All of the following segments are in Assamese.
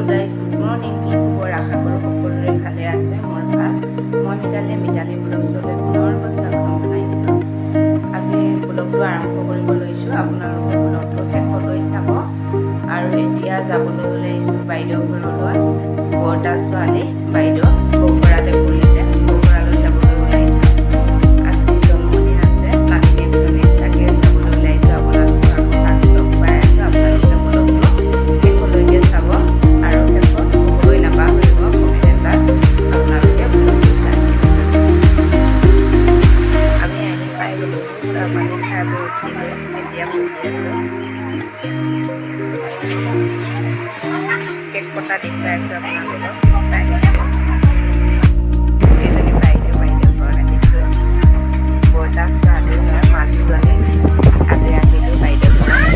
Guys, good morning. কি খবৰ? আশা কৰোঁ সকলোৰে ভালে আছে। মোৰ ভাল। মই মিতালী ব্লগছলৈ পুনৰবাৰ স্বাগতম জনাইছোঁ। আজি ব্লগটো আৰম্ভ কৰিব লৈছোঁ। আপোনালোকে ব্লগটো শেষলৈ চাব। আৰু এতিয়া যাবলৈ ওলাইছোঁ বাইদেউ ঘৰলৈ। বৰতা ছোৱালী বাইদেউ বখৰাতে পৰিছে, বখৰালৈ যাবলৈ ওলাইছোঁ। আজি জন্মদিন আছে নাতিনীজনী, তাকে যাবলৈ ওলাইছোঁ। আপোনালোকক আকৌ লগ পাই আছোঁ। আপোনালোকে ব্লগটো শেষলৈকে চাব আৰু শেষত ক'বলৈ নাপাহৰিব কমেণ্ট এটা আপোনালোকে ব্লগটো চাই। আমি আহি পাই গ'লোঁ। চাহ পানী খাই বৈ উঠিলোঁ। এতিয়া বহি আছোঁ। কেক কটা দেখুৱাই আছোঁ আপোনালোকক, চাই থাকিব। এজনী বাইদেউ ঘৰত আহিছোঁ। বৰতা ছোৱালী হয় মাজুজনী। আজি আহিলোঁ বাইদেউ ঘৰত।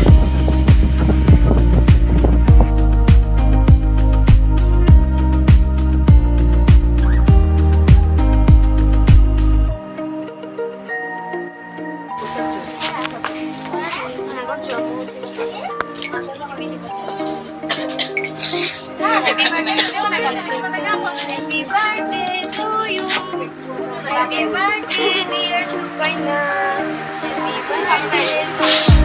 Happy birthday to you. Happy birthday, dear Sukaina. Happy birthday to you.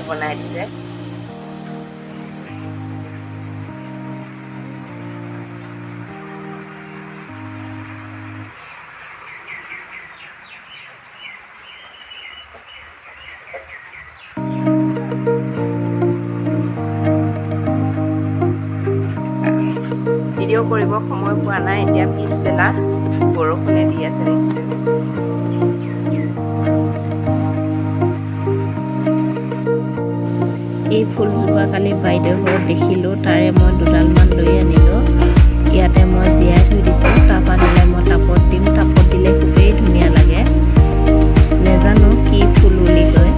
বনাই দিছে। ভিডিঅ' কৰিব সময় পোৱা নাই। এতিয়া পিছবেলা বৰষুণে দি আছে দেখিছে। এই ফুলজোপা কালি বাইদেউৰ ঘৰত দেখিলোঁ, তাৰে মই দুডালমান লৈ আনিলোঁ। ইয়াতে মই জীয়াই থৈ দিছোঁ। তাপ আনিলে মই টাপত দিম। টাপত দিলে খুবেই ধুনীয়া লাগে। নেজানো কি ফুল বুলি কয়।